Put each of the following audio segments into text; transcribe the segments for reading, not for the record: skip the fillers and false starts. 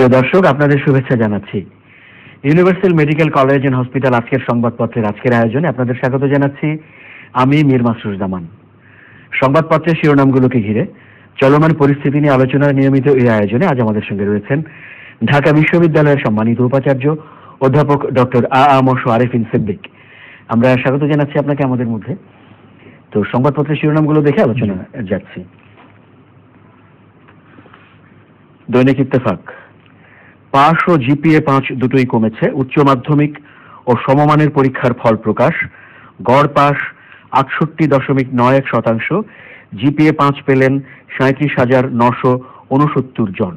প্রিয় দর্শক, আপনাদের শুভেচ্ছা জানাচ্ছি। Universal medical college and hospital আজকের সংবাদপত্রের আজকের আয়োজনে আপনাদের স্বাগত জানাচ্ছি। আমি মীর মাসরুর জামান। সংবাদপত্রের শিরোনামগুলোকে ঘিরে চলমান পরিস্থিতি নিয়ে আলোচনার নিয়মিত এই আয়োজনে আজ আমাদের সঙ্গে রয়েছেন ঢাকা বিশ্ববিদ্যালয়ের সম্মানিত উপাচার্য অধ্যাপক ডক্টর আরিফিন সিদ্দিক। আমরা স্বাগত জানাচ্ছি আপনাকে আমাদের মধ্যে। তো সংবাদপত্রের শিরোনামগুলো দেখে আলোচনা যাচ্ছি। দৈনিক ইত্তেফাক, পাস ও জিপিএ 5 দুটোই কমেছে। উচ্চ মাধ্যমিক ও সমমানের পরীক্ষার ফল প্রকাশ। গড় পাস 68.91%। জিপিএ 5 পেলেন 37,969 জন।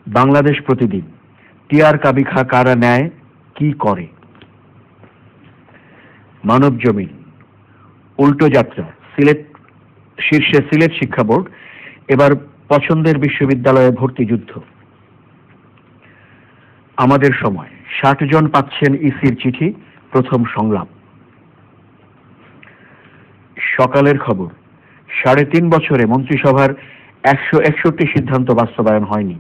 বাংলাদেশ প্রতিদিন, টিআর কাবিখা কারা নেয় কি করে। মানব জমিন, উল্টো যাত্রা, সিলেট শীর্ষে সিলেট শিক্ষা বোর্ড, এবার পছন্দের বিশ্ববিদ্যালয়ে ভর্তি যুদ্ধ। আমাদের সময়, 60 জন পাচ্ছেন ইসির চিঠি, প্রথম সংলাপ। সকালের খবর, 3.5 বছরে মন্ত্রিসভার 161 সিদ্ধান্ত বাস্তবায়ন হয়নি।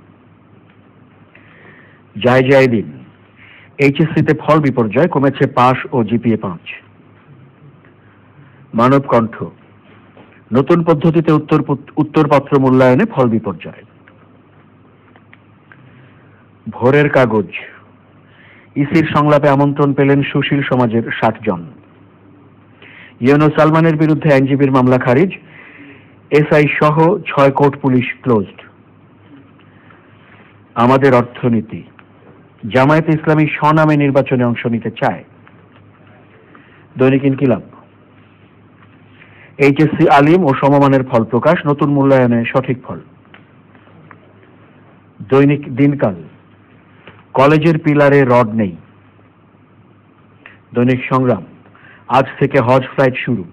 যায় দিন, এইচএসসিতে ফল বিপর্যয়, কমেছে পাস ও জিপিএ 5। মানব কণ্ঠ, নতুন পদ্ধতিতে উত্তরপত্র মূল্যায়নে ফল বিপর্যয়। ভোরের কাগজ, ইসির সংলাপে আমন্ত্রণ পেলেন সুশীল সমাজের 60 জন। ইউনুস সালমানের বিরুদ্ধে আইনজীবীর মামলা খারিজ। এসআই সহ 6 কোর্ট পুলিশ ক্লোজড। আমাদের অর্থনীতি, জামায়াতে ইসলামী স্বনামে নির্বাচনে অংশ নিতে চায়। দৈনিক ইনকিলাব, এইচএসসি আলিম ও সমমানের ফল প্রকাশ, নতুন মূল্যায়নে সঠিক ফল। দৈনিক দিনকাল, কলেজের পিলারে রড নেই। দৈনিক সংগ্রাম, আজ থেকে হজ ফ্লাইট শুরু।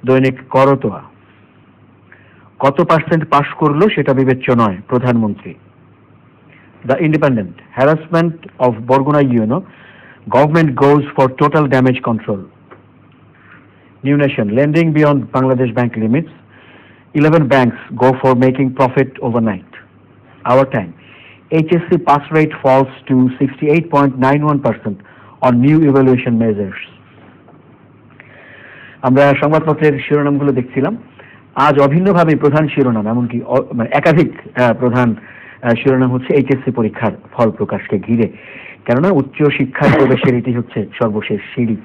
দৈনিক করতোয়া, কত পার্সেন্ট পাস করলো সেটা বিবেচ্য নয়, প্রধানমন্ত্রী। The Independent, harassment of Barguna UNO, government goes for total damage control. New Nation, lending beyond Bangladesh bank limits. 11 banks go for making profit overnight. Our Time, HSC pass rate falls to 68.91% on new evaluation measures. আমরা সংবাদপত্রের শিরোনামগুলো দেখছিলাম। আজ অভিন্নভাবে প্রধান শিরোনাম, এমনকি একাধিক প্রধান শিরোনাম হচ্ছে এইচএসসি পরীক্ষার ফল প্রকাশকে ঘিরে। কেননা উচ্চ শিক্ষায় প্রবেশের এটি হচ্ছে সর্বশেষ সিঁড়ি।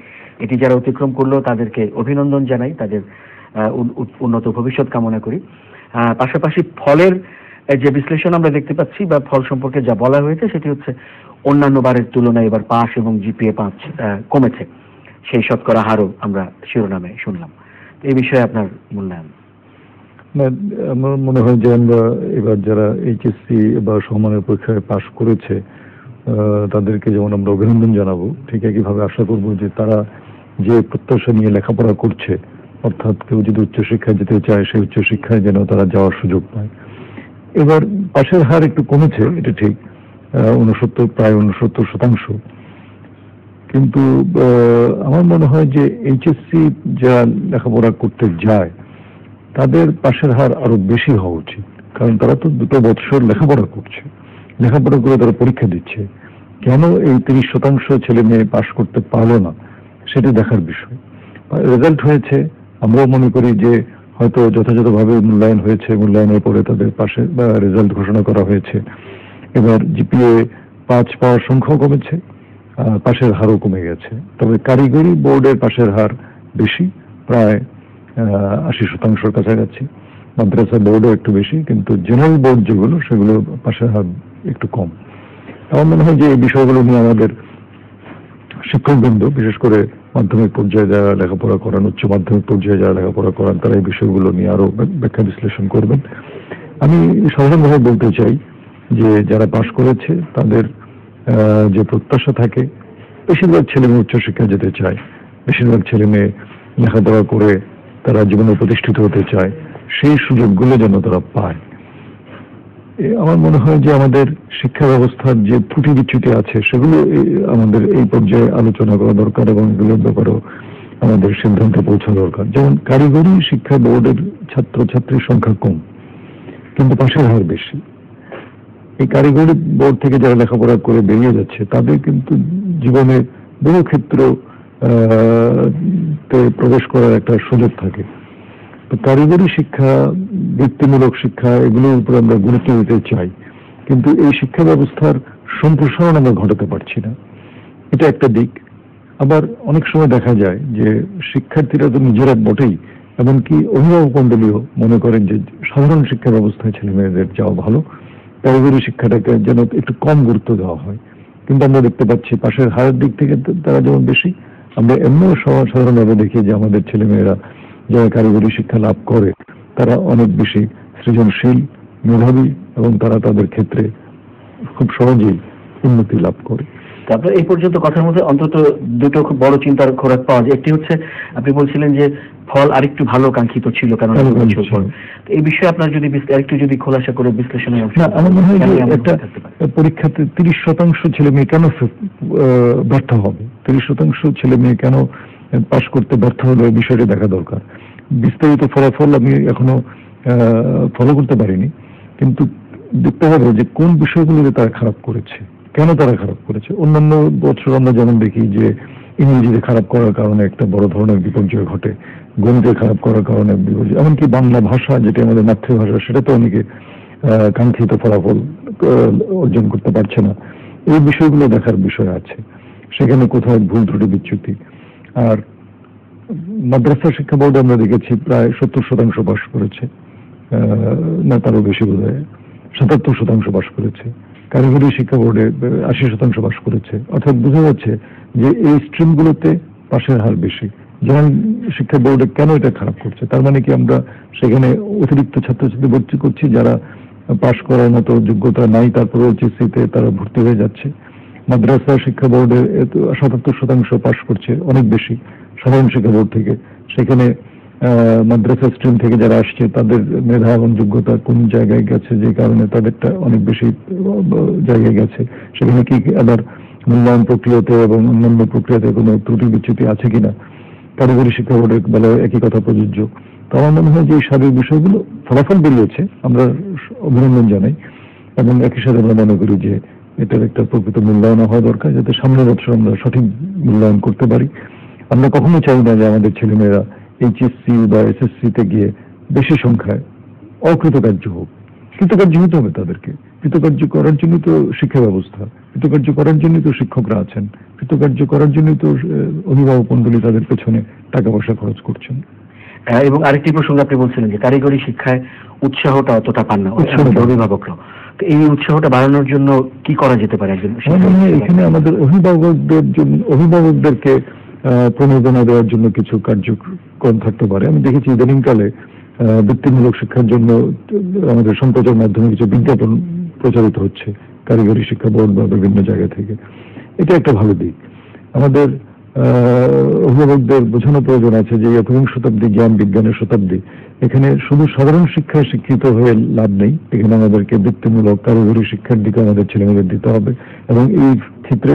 এটি যারা অতিক্রম করলো তাদেরকে অভিনন্দন জানাই, তাদের উন্নত ভবিষ্যৎ কামনা করি। পাশাপাশি ফলের যে বিশ্লেষণ আমরা দেখতে পাচ্ছি বা ফল সম্পর্কে যা বলা হয়েছে সেটি হচ্ছে অন্যান্য বারের তুলনায় এবার পাস এবং জিপিএ 5 কমেছে, সেই শতকরা হারও আমরা শিরোনামে শুনলাম। এই বিষয়ে আপনার মূল্যায়ন? আমার মনে হয় যে আমরা এবার যারা এইচএসসি বা সমমানের পরীক্ষায় পাশ করেছে তাদেরকে যেমন আমরা অভিনন্দন জানাবো, ঠিক একইভাবে আশা করবো যে তারা যে প্রত্যাশা নিয়ে লেখাপড়া করছে, অর্থাৎ কেউ যদি উচ্চশিক্ষায় যেতে চায় সেই উচ্চশিক্ষায় যেন তারা যাওয়ার সুযোগ পায়। এবার পাশের হার একটু কমেছে, এটা ঠিক, প্রায় 69%। কিন্তু আমার মনে হয় যে এইচএসসি যারা লেখাপড়া করতে যায় তাদের পাশের হার আরো বেশি হওয়া উচিত, কারণ তারা তো 2 বছর লেখাপড়া করছে, লেখাপড়া করে তারা পরীক্ষা দিচ্ছে। কেন এই 30% ছেলে মেয়ে পাশ করতে পারলো না সেটা দেখার বিষয়। রেজাল্ট হয়েছে, আমরাও মনে করি যে হয়তো যথাযথভাবে মূল্যায়ন হয়েছে, মূল্যায়নের পরে তাদের পাশে বা রেজাল্ট ঘোষণা করা হয়েছে। এবার জিপিএ 5 পাওয়ার সংখ্যাও কমেছে, পাশের হারও কমে গেছে। তবে কারিগরি বোর্ডের পাশের হার বেশি, প্রায় 80% কাছাকাছি। মাদ্রাসা বোর্ডও একটু বেশি, কিন্তু জেনারেল বোর্ড যেগুলো সেগুলো পাশের হার একটু কম। আমার মনে হয় যে এই বিষয়গুলো নিয়ে আমাদের শিক্ষকবৃন্দ, বিশেষ করে মাধ্যমিক পর্যায়ে যারা লেখাপড়া করান, উচ্চ মাধ্যমিক পর্যায়ে যারা লেখাপড়া করান, তারা এই বিষয়গুলো নিয়ে আরো ব্যাখ্যা বিশ্লেষণ করবেন। আমি সাধারণভাবে বলতে চাই যে যারা পাশ করেছে তাদের যে প্রত্যাশা থাকে, বেশিরভাগ ছেলে মেয়ে উচ্চশিক্ষায় যেতে চায়, বেশিরভাগ ছেলে মেয়ে লেখাপড়া করে তারা জীবনে প্রতিষ্ঠিত হতে চায়, সেই সুযোগগুলো যেন তারা পায়। আমার মনে হয় যে আমাদের শিক্ষা ব্যবস্থার যে ত্রুটি বিচ্যুতি আছে সেগুলো আমাদের এই পর্যায়ে আলোচনা করা দরকার এবং এগুলোর ব্যাপারেও আমাদের সিদ্ধান্তে পৌঁছা দরকার। যেমন কারিগরি শিক্ষা বোর্ডের ছাত্রছাত্রীর সংখ্যা কম, কিন্তু পাশের হার বেশি। এই কারিগরি বোর্ড থেকে যারা লেখাপড়া করে বেরিয়ে যাচ্ছে তাদের কিন্তু জীবনে বহু ক্ষেত্র প্রবেশ করার একটা সুযোগ থাকে। তো কারিগরি শিক্ষা, বৃত্তিমূলক শিক্ষা, এগুলোর উপর আমরা গুরুত্ব দিতে চাই, কিন্তু এই শিক্ষা ব্যবস্থার সম্প্রসারণ আমরা ঘটাতে পারছি না। এটা একটা দিক। আবার অনেক সময় দেখা যায় যে শিক্ষার্থীরা তো নিজেরা বটেই, এমনকি অভিভাবক মণ্ডলীও মনে করেন যে সাধারণ শিক্ষা ব্যবস্থায় ছেলে মেয়েদের যাওয়া ভালো, কারিগরি শিক্ষাটাকে যেন একটু কম গুরুত্ব দেওয়া হয়। কিন্তু আমরা দেখতে পাচ্ছি পাশের হারের দিক থেকে তারা যেমন বেশি, আমরা এমনিও সাধারণভাবে দেখি যে আমাদের ছেলেমেয়েরা যারা কারিগরি শিক্ষা লাভ করে তারা অনেক বেশি সৃজনশীল, মেধাবী এবং তারা তাদের ক্ষেত্রে খুব সহজেই উন্নতি লাভ করে। তারপরে এই পর্যন্ত কথার মধ্যে অন্তত দুটো খুব বড় চিন্তার খোরাক পাওয়া যায়। একটি হচ্ছে আপনি বলছিলেন যে ফল আরেকটু ভালো কাঙ্ক্ষিত ছিল, কারণ এই বিষয়ে আপনার যদি আরেকটু যদি খোলাসা করে বিশ্লেষণের অংশ। আমার মনে হয় যে একটা পরীক্ষাতে 30% ছেলে মেয়ে কেন ব্যর্থ হবে, 30% ছেলে মেয়ে কেন পাশ করতে ব্যর্থ হলো, এই বিষয়টা দেখা দরকার। বিস্তারিত ফলাফল আমি এখনো ফলো করতে পারিনি, কিন্তু দেখতে হবে যে কোন বিষয়গুলোতে তারা খারাপ করেছে, কেন তারা খারাপ করেছে। অন্যান্য বছর আমরা যেমন দেখি যে ইংরেজিতে খারাপ করার কারণে একটা বড় ধরনের বিপর্যয় ঘটে, গণিতে খারাপ করার কারণে বিপর্যয়, এমনকি বাংলা ভাষা যেটা আমাদের মাতৃভাষা সেটা তো অনেকে কাঙ্ক্ষিত ফলাফল অর্জন করতে পারছে না। এই বিষয়গুলো দেখার বিষয় আছে, সেখানে কোথাও ভুল ত্রুটি বিচ্যুতি। আর মাদ্রাসা শিক্ষা বোর্ডে আমরা দেখেছি প্রায় 70% পাশ করেছে, না তারও বেশি বোধ হয় 77% পাশ করেছে। কারিগরি শিক্ষা বোর্ডে 80% পাশ করেছে। অর্থাৎ বোঝা যাচ্ছে যে এই স্ট্রিমগুলোতে পাশের হার বেশি। যেমন শিক্ষা বোর্ডে কেন এটা খারাপ করছে, তার মানে কি আমরা সেখানে অতিরিক্ত ছাত্রছাত্রী ভর্তি করছি যারা পাশ করার মতো যোগ্যতা নাই, তারপরে এইচএসসিতে তারা ভর্তি হয়ে যাচ্ছে। মাদ্রাসা শিক্ষা বোর্ডে 77% পাশ করছে, অনেক বেশি সাধারণ শিক্ষা বোর্ড থেকে। সেখানে মাদ্রাসা স্ট্রিম থেকে যারা আসছে তাদের মেধা এবং যোগ্যতা কোন জায়গায় গেছে, যে কারণে তাদেরটা অনেক বেশি জায়গায় গেছে। সেখানে কি আবার মূল্যায়ন প্রক্রিয়াতে এবং অন্যান্য প্রক্রিয়াতে কোনো ত্রুটি বিচ্যুতি আছে কিনা, কারিগরি শিক্ষা বোর্ডের বেলায় একই কথা প্রযোজ্য। তো আমার মনে হয় যে এই সার্বিক বিষয়গুলো ফলাফল বেরিয়েছে, আমরা অভিনন্দন জানাই, এবং একই সাথে আমরা মনে করি যে এটার একটা প্রকৃত মূল্যায়ন হওয়া দরকার, যাতে সামনের বছর আমরা সঠিক মূল্যায়ন করতে পারি। আমরা কখনো চাই না যে আমাদের ছেলেমেয়েরা এইচএসসি বা এসএসসিতে গিয়ে বেশি সংখ্যায় অকৃতকার্য হোক। কৃতকার্য হতে হবে তাদেরকে, কৃতকার্য করার জন্য তো শিক্ষা ব্যবস্থা, কৃতকার্য করার জন্য তো শিক্ষকরা আছেন, কৃতকার্য করার জন্য তো অভিভাবক মণ্ডলী তাদের পেছনে টাকা পয়সা খরচ করছেন। এবং আরেকটি প্রসঙ্গ আপনি বলছিলেন যে কারিগরি শিক্ষায় উৎসাহটা অতটা পান না অভিভাবকরা, তো এই উৎসাহটা বাড়ানোর জন্য কি করা যেতে পারে? এখানে আমাদের অভিভাবকদেরকে প্রণোদনা দেওয়ার জন্য কিছু কার্যক্রম থাকতে পারে। আমি দেখেছি ইদানিংকালে বৃত্তিমূলক শিক্ষার জন্য আমাদের সম্প্রচার মাধ্যমে কিছু বিজ্ঞাপন প্রচারিত হচ্ছে কারিগরি শিক্ষা বোর্ড বা বিভিন্ন জায়গা থেকে। এটা একটা ভালো দিক। আমাদের অভিভাবকদের বোঝানো প্রয়োজন আছে যে একবিংশ শতাব্দী জ্ঞান বিজ্ঞানের শতাব্দী, এখানে শুধু সাধারণ শিক্ষায় শিক্ষিত হয়ে লাভ নেই, এখানে আমাদেরকে বৃত্তিমূলক কারিগরি শিক্ষার দিকে আমাদের ছেলেমেয়েদের দিতে হবে, এবং এই ক্ষেত্রে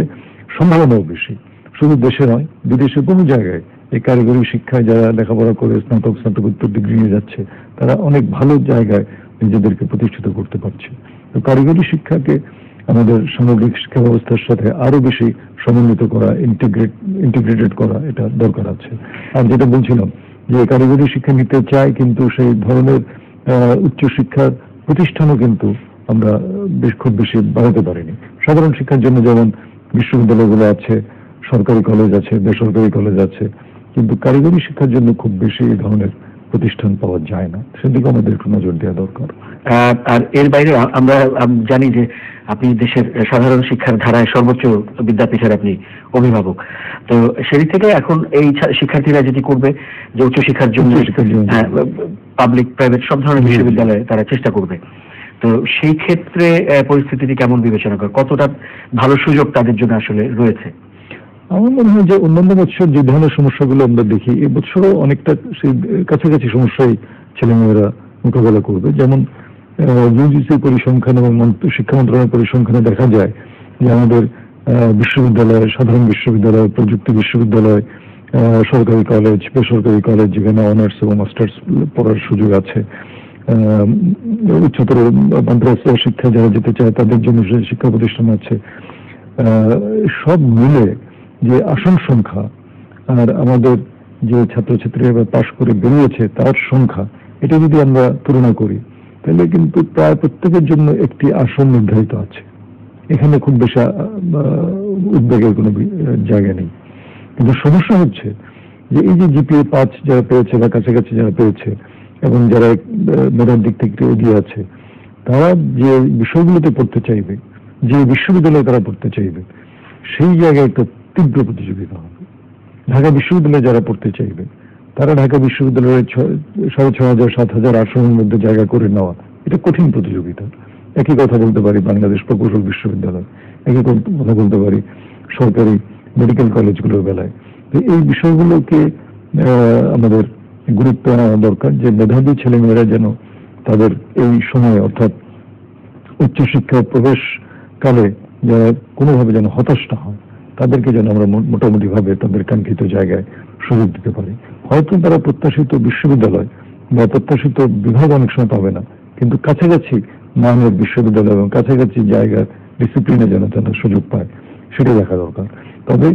সম্ভাবনাও বেশি। শুধু দেশে নয়, বিদেশে বহু জায়গায় এই কারিগরি শিক্ষায় যারা লেখাপড়া করে স্নাতকোত্তর ডিগ্রি নিয়ে যাচ্ছে তারা অনেক ভালো জায়গায় নিজেদেরকে প্রতিষ্ঠিত করতে পারছে। তো কারিগরি শিক্ষাকে আমাদের সামগ্রিক শিক্ষা ব্যবস্থার সাথে আরো বেশি সমন্বিত করা, ইন্টিগ্রেটেড করা, এটা দরকার আছে। আর যেটা বলছিলাম যে কারিগরি শিক্ষা নিতে চাই, কিন্তু সেই ধরনের উচ্চশিক্ষার প্রতিষ্ঠানও কিন্তু আমরা খুব বেশি বাড়াতে পারিনি। সাধারণ শিক্ষার জন্য যেমন বিশ্ববিদ্যালয়গুলো আছে, সরকারি কলেজ আছে, বেসরকারি কলেজ আছে, কিন্তু কারিগরি শিক্ষার জন্য খুব বেশি এই ধরনের প্রতিষ্ঠান পাওয়া যায় না, সেদিকে আমাদের একটু নজর দেওয়া দরকার। আর এর বাইরে আমরা জানি যে আপনি দেশের সাধারণ শিক্ষার ধারায় সর্বোচ্চ বিদ্যাপীঠের আপনি অভিভাবক, তো সেই থেকে এখন এই শিক্ষার্থীরা যেটি করবে যে উচ্চশিক্ষার জন্য পাবলিক প্রাইভেট সব ধরনের বিশ্ববিদ্যালয়ে তারা চেষ্টা করবে, তো সেই ক্ষেত্রে পরিস্থিতিটি কেমন বিবেচনা করে, কতটা ভালো সুযোগ তাদের জন্য আসলে রয়েছে? আমার মনে হয় যে অন্যান্য বছর যে ধরনের সমস্যাগুলো আমরা দেখি, এই বছরও অনেকটা সেই কাছাকাছি সমস্যাই ছেলেমেয়েরা মোকাবেলা করবে। যেমন ইউজিসি পরিসংখ্যান এবং শিক্ষা মন্ত্রণালয়ের পরিসংখ্যানে দেখা যায় যে আমাদের বিশ্ববিদ্যালয়, সাধারণ বিশ্ববিদ্যালয়, প্রযুক্তি বিশ্ববিদ্যালয়, সরকারি কলেজ, বেসরকারি কলেজ যেখানে অনার্স এবং মাস্টার্স পড়ার সুযোগ আছে, উচ্চতর মাদ্রাসা শিক্ষা যারা যেতে চায় তাদের জন্য শিক্ষা প্রতিষ্ঠান আছে। সব মিলে যে আসন সংখ্যা আর আমাদের যে ছাত্রছাত্রীরা পাশ করে বেরিয়েছে তার সংখ্যা, এটা যদি আমরা তুলনা করি তাহলে কিন্তু প্রায় প্রত্যেকের জন্য একটি আসন নির্ধারিত আছে। এখানে খুব বেশি উদ্বেগের কোনো জায়গা নেই। কিন্তু সমস্যা হচ্ছে যে এই যে জিপিএ 5 যারা পেয়েছে বা কাছাকাছি যারা পেয়েছে এবং যারা মেধার দিক থেকে এগিয়ে আছে, তারা যে বিষয়গুলোতে পড়তে চাইবে, যে বিশ্ববিদ্যালয়ে তারা পড়তে চাইবে, সেই জায়গায় একটা তীব্র প্রতিযোগিতা হবে। ঢাকা বিশ্ববিদ্যালয়ে যারা পড়তে চাইবে তারা ঢাকা বিশ্ববিদ্যালয়ের 6,500 7,000 আসনের মধ্যে জায়গা করে নেওয়া, এটা কঠিন প্রতিযোগিতা। একই কথা বলতে পারি বাংলাদেশ প্রকৌশল বিশ্ববিদ্যালয়, একই কথা বলতে পারি সরকারি মেডিকেল কলেজগুলোর বেলায়। তো এই বিষয়গুলোকে আমাদের গুরুত্ব আনা দরকার, যে মেধাবী ছেলেমেয়েরা যেন তাদের এই সময়ে অর্থাৎ উচ্চশিক্ষা প্রবেশকালে যারা কোনোভাবে যেন হতাশ না হয়, তাদেরকে যেন আমরা মোটামুটি ভাবে তাদের কাঙ্ক্ষিত জায়গায় সুযোগ দিতে পারি। হয়তো তারা প্রত্যাশিত বিশ্ববিদ্যালয় বা প্রত্যাশিত বিভাগ অনেক সময় পাবে না, কিন্তু কাছাকাছি মানের বিশ্ববিদ্যালয় এবং কাছাকাছি জায়গার ডিসিপ্লিনে যেন তারা সুযোগ পায়, সেটা দেখা দরকার। তবে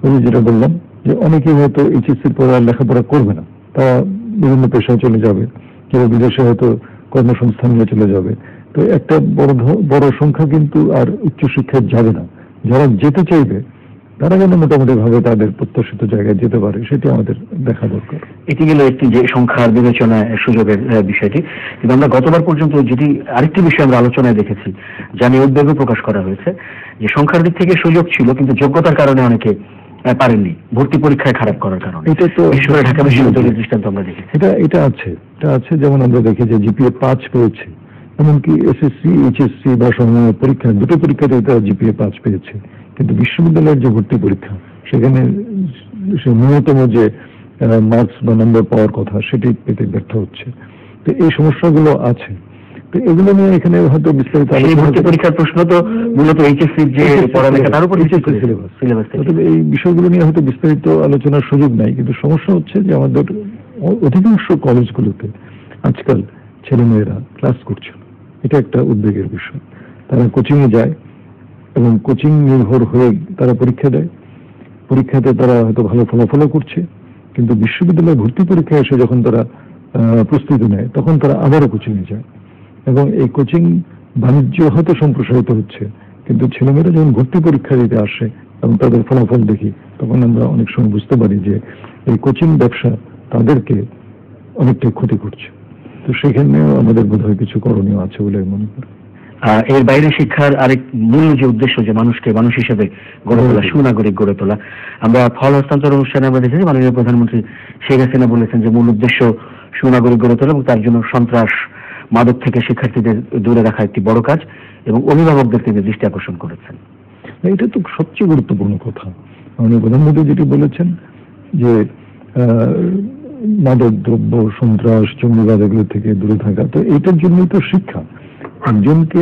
ওই যেটা বললাম যে অনেকেই হয়তো এইচএসসির পরে আর লেখাপড়া করবে না, তারা বিভিন্ন পেশায় চলে যাবে, কেউ বিদেশে হয়তো কর্মসংস্থান নিয়ে চলে যাবে। তো একটা বড় সংখ্যা কিন্তু আর উচ্চশিক্ষায় যাবে না। যারা যেতে চাইবে তারা যেন মোটামুটি ভাবে তাদের প্রত্যাশিত জায়গায় যেতে পারে, সেটা আমাদের দেখা দরকার। এটি গেল একটি যে সংখ্যার বিবেচনায় সুযোগের বিষয়টি। কিন্তু আমরা গতবার পর্যন্ত যেটি আরেকটি বিষয় আমরা আলোচনায় দেখেছি, যা নিয়ে উদ্বেগও প্রকাশ করা হয়েছে, যে সংখ্যার দিক থেকে সুযোগ ছিল কিন্তু যোগ্যতার কারণে অনেকে পারেননি, ভর্তি পরীক্ষায় খারাপ করার কারণে। এটা তো ঢাকা বিশ্ববিদ্যালয়ের দৃষ্টান্ত আমরা দেখেছি। এটা আছে যেমন আমরা দেখি যে জিপিএ 5 পেয়েছে, এমনকি এসএসসি এইচএসসি বা সমন্বয় পরীক্ষা দুটো পরীক্ষাতে তারা জিপিএ 5 পেয়েছে, কিন্তু বিশ্ববিদ্যালয়ের যে ভর্তি পরীক্ষা সেখানে সে ন্যূনতম যে মার্কস বা নম্বর পাওয়ার কথা সেটি পেতে ব্যর্থ হচ্ছে। তো এই সমস্যাগুলো আছে। তো এগুলো নিয়ে এখানে হয়তো বিস্তারিত ভর্তি পরীক্ষার প্রশ্ন তো মূলত এইচএসসির যে পড়ালেখা তার উপর সিলেবাস, তবে এই বিষয়গুলো নিয়ে হয়তো বিস্তারিত আলোচনার সুযোগ নাই। কিন্তু সমস্যা হচ্ছে যে আমাদের অধিকাংশ কলেজগুলোতে আজকাল ছেলেমেয়েরা ক্লাস করছে, এটা একটা উদ্বেগের বিষয়। তারা কোচিংয়ে যায় এবং কোচিং নির্ভর হয়ে তারা পরীক্ষা দেয়, পরীক্ষাতে তারা হয়তো ভালো ফলাফলও করছে, কিন্তু বিশ্ববিদ্যালয়ে ভর্তি পরীক্ষায় এসে যখন তারা প্রস্তুতি নেয় তখন তারা আবারও কোচিংয়ে যায় এবং এই কোচিং বাণিজ্য হয়তো সম্প্রসারিত হচ্ছে, কিন্তু ছেলেমেয়েরা যখন ভর্তি পরীক্ষা দিতে আসে এবং তাদের ফলাফল দেখি তখন আমরা অনেক সময় বুঝতে পারি যে এই কোচিং ব্যবসা তাদেরকে অনেকটাই ক্ষতি করছে। তো সেখানেও আমাদের বোধহয় কিছু করণীয় আছে বলে মনে করি। এর বাইরে শিক্ষার আরেক মূল যে উদ্দেশ্য, যে মানুষকে মানুষ হিসেবে গড়ে তোলা, সুনাগরিক গড়ে তোলা। আমরা ফল হস্তান্তর অনুষ্ঠানে আমরা দেখেছি মাননীয় প্রধানমন্ত্রী শেখ হাসিনা বলেছেন যে মূল উদ্দেশ্য সুনাগরিক গড়ে তোলা এবং তার জন্য সন্ত্রাস মাদক থেকে শিক্ষার্থীদের দূরে রাখা একটি বড় কাজ, এবং অভিভাবকদের তিনি দৃষ্টি আকর্ষণ করেছেন। এটা তো সবচেয়ে গুরুত্বপূর্ণ কথা। মাননীয় প্রধানমন্ত্রী যেটি বলেছেন যে মাদক দ্রব্য, সন্ত্রাস, জঙ্গিবাদ এগুলো থেকে দূরে থাকা, তো এটার জন্যই তো শিক্ষা। একজনকে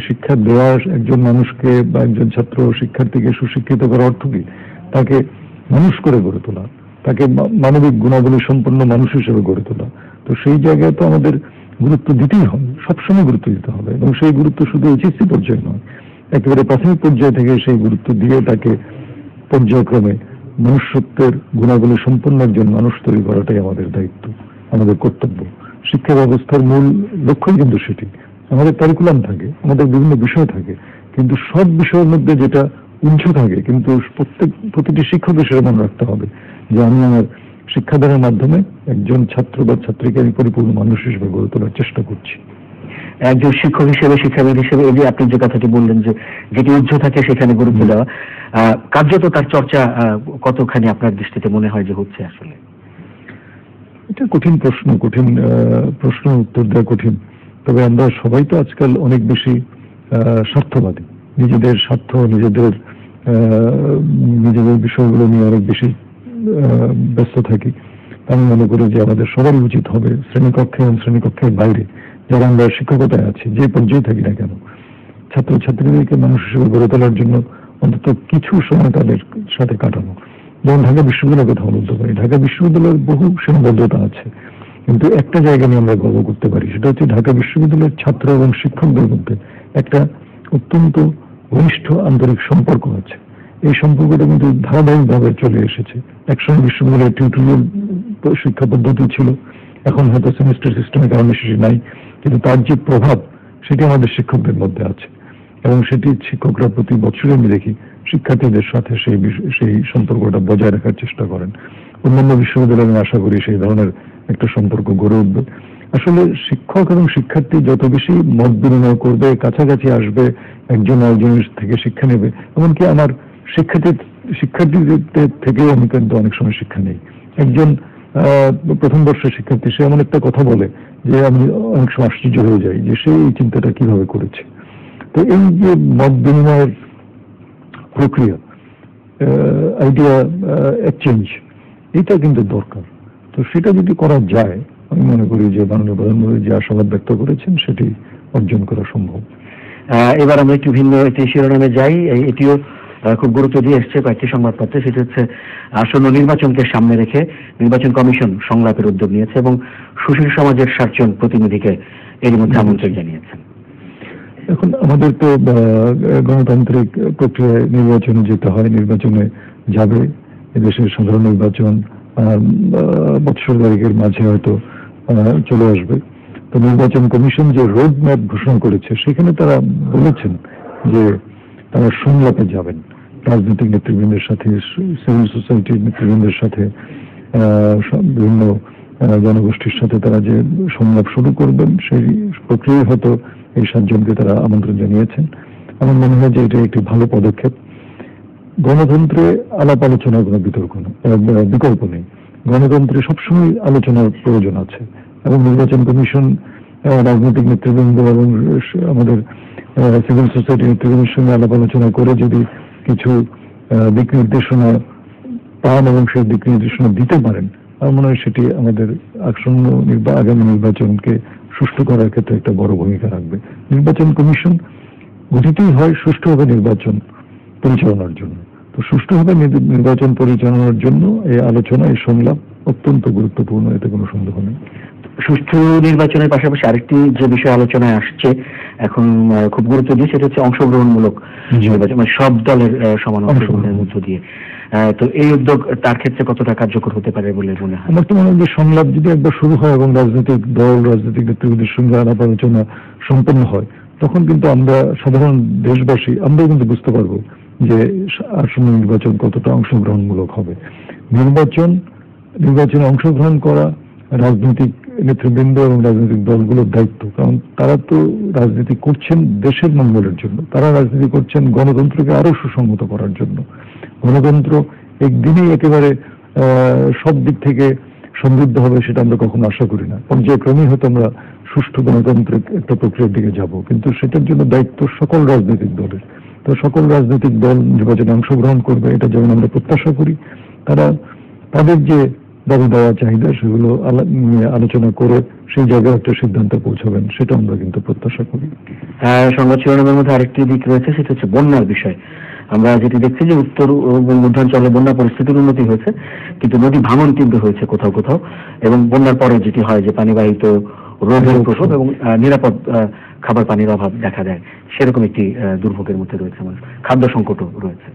শিক্ষা দেওয়া, একজন মানুষকে বা একজন ছাত্র শিক্ষার্থীকে সুশিক্ষিত করার অর্থ কি? তাকে মানুষ করে গড়ে তোলা, তাকে মানবিক গুণাবলী সম্পন্ন মানুষ হিসেবে গড়ে তোলা। তো সেই জায়গায় তো আমাদের গুরুত্ব দিতেই হবে, সবসময় গুরুত্ব দিতে হবে, এবং সেই গুরুত্ব শুধু এইচএসসি পর্যায়ে নয়, একেবারে প্রাথমিক পর্যায় থেকে সেই গুরুত্ব দিয়ে তাকে পর্যায়ক্রমে মনুষ্যত্বের গুণাবলী সম্পন্ন একজন মানুষ তৈরি করাটাই আমাদের দায়িত্ব, আমাদের কর্তব্য। শিক্ষা ব্যবস্থার মূল লক্ষ্যই কিন্তু সেটি। আমাদের কারিকুলাম থাকে, আমাদের বিভিন্ন বিষয় থাকে, কিন্তু সব বিষয়ের মধ্যে যেটা উঞ্চ থাকে, কিন্তু প্রতিটি শিক্ষকের সেটা মনে রাখতে হবে যে আমি আমার শিক্ষাদানের মাধ্যমে একজন ছাত্র বা ছাত্রীকে আমি পরিপূর্ণ মানুষ হিসেবে গড়ে তোলার চেষ্টা করছি। একজন শিক্ষক হিসেবে, শিক্ষাবিদ হিসেবে, এই যে আপনি যে কথাটি বললেন যে যেটি উজ্জ্ব থাকে সেখানে গুরুত্ব দেওয়া, কার্যত তার চর্চা কতখানি আপনার দৃষ্টিতে মনে হয় যে হচ্ছে? আসলে এটা কঠিন প্রশ্ন উত্তর দেওয়া কঠিন। তবে আমরা সবাই তো আজকাল অনেক বেশি স্বার্থবাদী, নিজেদের স্বার্থ, নিজেদের বিষয়গুলো নিয়ে অনেক বেশি ব্যস্ত থাকি। আমি মনে করি যে আমাদের সবারই উচিত হবে শ্রেণীকক্ষে এবং শ্রেণীকক্ষের বাইরে যারা আমরা শিক্ষকতায় আছি, যে পর্যায়ে থাকি না কেন, ছাত্রছাত্রীদেরকে মানুষ হিসেবে গড়ে তোলার জন্য অন্তত কিছু সময় তাদের সাথে কাটানো। যেমন ঢাকা বিশ্ববিদ্যালয়ের কথা বলতে পারি, ঢাকা বিশ্ববিদ্যালয়ের বহু সীমাবদ্ধতা আছে, কিন্তু একটা জায়গা নিয়ে আমরা গর্ব করতে পারি, সেটা হচ্ছে ঢাকা বিশ্ববিদ্যালয়ের ছাত্র এবং শিক্ষকদের মধ্যে একটা অত্যন্ত ঘনিষ্ঠ আন্তরিক সম্পর্ক আছে। এই সম্পর্কটা কিন্তু ধারাবাহিকভাবে চলে এসেছে। একসময় বিশ্ববিদ্যালয়ের টিউটোরিয়াল শিক্ষা পদ্ধতি ছিল, এখন হয়তো সেমিস্টার সিস্টেমের কারণে সেটি নাই, কিন্তু তার যে প্রভাব সেটি আমাদের শিক্ষকদের মধ্যে আছে এবং সেটি শিক্ষকরা প্রতি বছরই আমি দেখি শিক্ষার্থীদের সাথে সেই সম্পর্কটা বজায় রাখার চেষ্টা করেন। অন্যান্য বিশ্ববিদ্যালয়ে আমি আশা করি সেই ধরনের একটা সম্পর্ক গড়ে উঠবে। আসলে শিক্ষক এবং শিক্ষার্থী যত বেশি মত বিনিময় করবে, কাছাকাছি আসবে, একজন আরেকজনের থেকে শিক্ষা নেবে, এমনকি আমার শিক্ষার্থীদের থেকেও আমি কিন্তু অনেক সময় শিক্ষা নেই। একজন প্রথম বর্ষের শিক্ষার্থী সে এমন একটা কথা বলে যে আমি অনেক সময় আশ্চর্য হয়ে যাই যে সে এই চিন্তাটা কিভাবে করেছে। তো এই যে মত বিনিময়ের প্রক্রিয়া, আইডিয়া এক্সচেঞ্জ, এটা কিন্তু দরকার। তো সেটা যদি করা যায়, আমি মনে করি যে মাননীয় প্রধানমন্ত্রী যে আশাবাদ ব্যক্ত করেছেন সেটি অর্জন করা সম্ভব। এবার আমরা একটু ভিন্ন একটি শিরোনামে যাই। এটিও খুব গুরুত্ব দিয়ে এসছে কয়েকটি সংবাদপত্রে। সেটি হচ্ছে আসন্ন নির্বাচনকে সামনে রেখে নির্বাচন কমিশন সংলাপের উদ্যোগ নিয়েছে এবং সুশীল সমাজের 60 জন প্রতিনিধিকে এর মধ্যে আমন্ত্রণ জানিয়েছেন। এখন আমাদের তো গণতান্ত্রিক প্রক্রিয়ায় নির্বাচনে যেতে হয়, নির্বাচনে যাবে, এদেশের সাধারণ নির্বাচন বৎসর তারিখের মাঝে হয়তো চলে আসবে। তো নির্বাচন কমিশন যে রোড ম্যাপ ঘোষণা করেছে সেখানে তারা বলেছেন যে তারা সংলাপে যাবেন রাজনৈতিক নেতৃবৃন্দের সাথে, সিভিল সোসাইটির নেতৃবৃন্দের সাথে, বিভিন্ন জনগোষ্ঠীর সাথে তারা যে সংলাপ শুরু করবেন সেই প্রক্রিয়ায় হয়তো এই 7 জনকে তারা আমন্ত্রণ জানিয়েছেন। আমার মনে হয় যে এটা একটি ভালো পদক্ষেপ। গণতন্ত্রে আলাপ আলোচনার কোনো বিকল্প নেই। গণতন্ত্রে সবসময় আলোচনার প্রয়োজন আছে এবং নির্বাচন কমিশন রাজনৈতিক নেতৃবৃন্দ এবং আমাদের সিভিল সোসাইটি নেতৃবৃন্দের সঙ্গে আলাপ আলোচনা করে যদি কিছু দিক নির্দেশনা পান এবং সেই দিক নির্দেশনা দিতে পারেন, আমার মনে হয় সেটি আমাদের আসন্ন আগামী নির্বাচনকে সুষ্ঠু করার ক্ষেত্রে একটা বড় ভূমিকা রাখবে। নির্বাচন কমিশন গঠিতই হয় সুষ্ঠুভাবে নির্বাচন পরিচালনার জন্য। তো সুষ্ঠুভাবে নির্বাচন পরিচালনার জন্য এই আলোচনা, এই সংলাপ অত্যন্ত গুরুত্বপূর্ণ, এতে কোনো সন্দেহ নেই। সুষ্ঠু নির্বাচনের পাশাপাশি আরেকটি যে বিষয় আলোচনায় আসছে এখন খুব গুরুত্ব দিয়ে, সেটা হচ্ছে অংশগ্রহণমূলক নির্বাচন, মানে সব দলের সমান অংশগ্রহণের মধ্য দিয়ে। তো এই উদ্যোগ তার ক্ষেত্রে কতটা কার্যকর হতে পারে বলে মনে হয়? আমার তো মনে হয় যে সংলাপ যদি একবার শুরু হয় এবং রাজনৈতিক দল, রাজনৈতিক নেতৃবৃন্দের সঙ্গে আলাপ আলোচনা সম্পন্ন হয়, তখন কিন্তু আমরা সাধারণ দেশবাসী আমরাও কিন্তু বুঝতে পারবো যে আসন্ন নির্বাচন কতটা অংশগ্রহণমূলক হবে। নির্বাচনে অংশগ্রহণ করা রাজনৈতিক নেতৃবৃন্দ এবং রাজনৈতিক দলগুলোর দায়িত্ব, কারণ তারা তো রাজনীতি করছেন দেশের মঙ্গলের জন্য, তারা রাজনীতি করছেন গণতন্ত্রকে আরো সুসংহত করার জন্য। গণতন্ত্র একদিনই একেবারে সব দিক থেকে সমৃদ্ধ হবে সেটা আমরা কখনো আশা করি না। পর্যায়ক্রমেই হয়তো আমরা সুষ্ঠু গণতান্ত্রিক একটা প্রক্রিয়ার দিকে যাব, কিন্তু সেটার জন্য দায়িত্ব সকল রাজনৈতিক দলের। তো সকল রাজনৈতিক দল নির্বাচনে অংশগ্রহণ করবে, এটা যেমন আমরা প্রত্যাশা করি। তারা তাদের যে দাবি দেওয়া চাহিদা সেগুলো আলোচনা করে সেই জায়গায় একটা সিদ্ধান্তে পৌঁছাবেন, সেটা আমরা কিন্তু প্রত্যাশা করি। সংবাদ শিরোনামের মধ্যে আরেকটি দিক রয়েছে, সেটা হচ্ছে বন্যার বিষয়। আমরা যেটি দেখছি যে উত্তর এবং মধ্যাঞ্চলে বন্যা পরিস্থিতির উন্নতি হয়েছে, কিন্তু নদী ভাঙন তীব্র হয়েছে কোথাও কোথাও, এবং বন্যার পরে যেটি হয় যে পানিবাহিত রোগের প্রসব এবং নিরাপদ খাবার পানির অভাব দেখা দেয়, সেরকম একটি দুর্ভোগের মধ্যে রয়েছে মানুষ। খাদ্য সংকটও রয়েছে।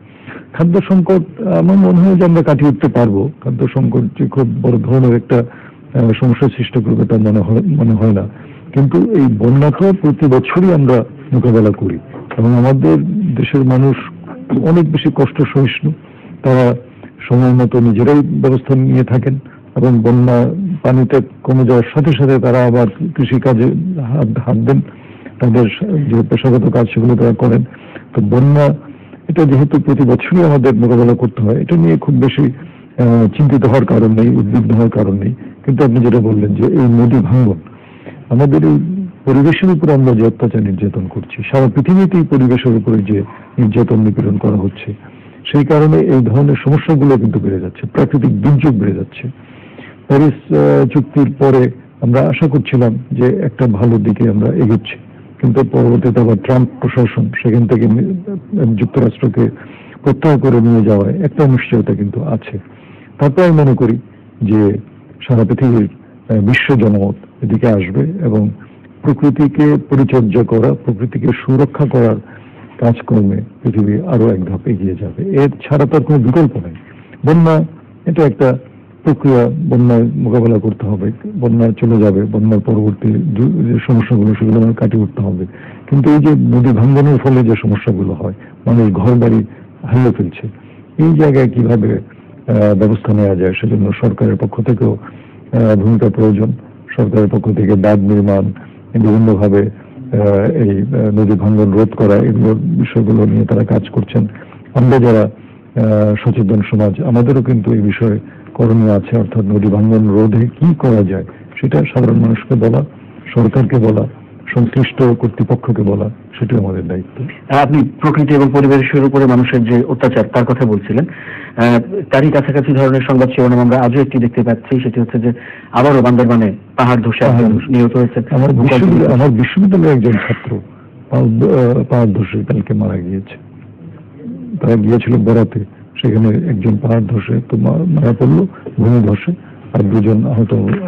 খাদ্য সংকট আমার মনে হয় যে আমরা কাটিয়ে উঠতে পারবো। খাদ্য সংকট যে খুব বড় ধরনের একটা সমস্যার সৃষ্টি করবে তা মনে হয় না, কিন্তু এই বন্যাটা প্রতি বছরই আমরা মোকাবেলা করি এবং আমাদের দেশের মানুষ অনেক বেশি কষ্ট সহিষ্ণু। তারা সময় মতো নিজেরাই ব্যবস্থা নিয়ে থাকেন এবং বন্যা পানিতে কমে যাওয়ার সাথে সাথে তারা আবার কৃষিকাজে হাত দেন, তাদের যে পেশাগত কাজ সেগুলো তারা করেন। তো বন্যা এটা যেহেতু প্রতি বছরই আমাদের মোকাবেলা করতে হয়, এটা নিয়ে খুব বেশি চিন্তিত হওয়ার কারণ নেই, উদ্বিগ্ন হওয়ার কারণ নেই। কিন্তু আপনি যেটা বললেন যে এই নদী ভাঙ্গন, আমাদের এই পরিবেশের উপরে আমরা যে অত্যাচার নির্যাতন করছি, সারা পৃথিবীতেই পরিবেশের উপরে যে নির্যাতন নিপীড়ন করা হচ্ছে, সেই কারণে এই ধরনের সমস্যাগুলো কিন্তু বেড়ে যাচ্ছে, প্রাকৃতিক দুর্যোগ বেড়ে যাচ্ছে। প্যারিস চুক্তির পরে আমরা আশা করছিলাম যে একটা ভালো দিকে আমরা এগোচ্ছি, কিন্তু পরবর্তীতে আবার ট্রাম্প প্রশাসন সেখান থেকে যুক্তরাষ্ট্রকে প্রত্যাহার করে নিয়ে যাওয়ায় একটা অনিশ্চয়তা কিন্তু আছে। তারপর আমি মনে করি যে সারা পৃথিবীর বিশ্ব জনমত এদিকে আসবে এবং প্রকৃতিকে পরিচর্যা করা, প্রকৃতিকে সুরক্ষা করার কাজকর্মে পৃথিবী আরো এক ধাপ এগিয়ে যাবে। এর ছাড়া তার কোনো বিকল্প নেই। বন্যা এটা একটা প্রক্রিয়া, বন্যায় মোকাবেলা করতে হবে, বন্যা চলে যাবে, বন্যার পরবর্তী যে সমস্যাগুলো সেগুলো আমার কাটিয়ে উঠতে হবে। কিন্তু এই যে নদী ভাঙ্গনের ফলে যে সমস্যাগুলো হয়, মানুষ ঘর বাড়ি হারিয়ে ফেলছে, এই জায়গায় কিভাবে ব্যবস্থা নেওয়া যায় সেজন্য সরকারের পক্ষ থেকেও ভূমিকা প্রয়োজন। সরকারের পক্ষ থেকে বাঁধ নির্মাণ, বিভিন্নভাবে এই নদী ভাঙ্গন রোধ করা, এগুলো বিষয়গুলো নিয়ে তারা কাজ করছেন। আমরা যারা সচেতন সমাজ, আমাদেরও কিন্তু এই বিষয়ে করণীয় আছে, অর্থাৎ নদী ভাঙ্গন রোধে কি করা যায় সেটা সাধারণ মানুষকে বলা, সরকারকে বলা, সংশ্লিষ্ট কর্তৃপক্ষকে বলা, সেটাই আমাদের দায়িত্ব। আপনি প্রকৃতি এবং পরিবেশের উপরে মানুষের যে অত্যাচার তার কথা বলছিলেন, তারই কাছাকাছি ধরনের সংবাদ শিরোনাম আমরা আজও একটি দেখতে পাচ্ছি, সেটি হচ্ছে যে আবারও বান্দরবানে পাহাড় ধসে নিহত হয়েছে। আমার বিশ্ববিদ্যালয়ের একজন ছাত্র পাহাড় ধসে কালকে মারা গিয়েছে। তারা গিয়েছিল বেড়াতে, সেখানে একজন পাহাড় ধসে তো মারা পড়লো, ভূমি ধসে, আর দুজন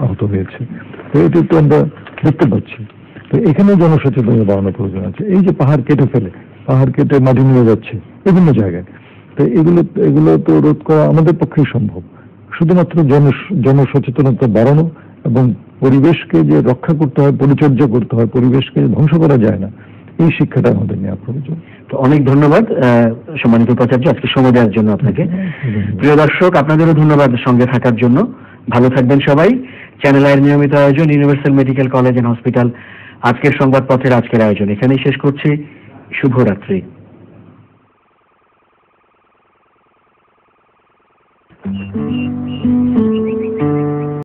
আহত হয়েছে। তো এটা তো আমরা দেখতে পাচ্ছি। তো এখানে জনসচেতনতা বাড়ানোর প্রয়োজন আছে। এই যে পাহাড় কেটে ফেলে, পাহাড় কেটে মাটি নিয়ে যাচ্ছে বিভিন্ন জায়গায়, তো এগুলো তো রোধ করা আমাদের পক্ষেই সম্ভব। শুধুমাত্র জনসচেতনতা বাড়ানো এবং পরিবেশকে যে রক্ষা করতে হয়, পরিচর্যা করতে হয়, পরিবেশকে ধ্বংস করা যায় না, এই শিক্ষাটা আমাদের নেওয়া প্রয়োজন। তো অনেক ধন্যবাদ সম্মানিত উপাচার্য, আজকে সময় দেওয়ার জন্য আপনাকে। প্রিয় দর্শক, আপনাদেরও ধন্যবাদ সঙ্গে থাকার জন্য। ভালো থাকবেন সবাই। চ্যানেল আইয়ের নিয়মিত আয়োজন universal medical college and hospital আজকের সংবাদপত্রের আজকের আয়োজন এখানেই শেষ করছি। শুভরাত্রি।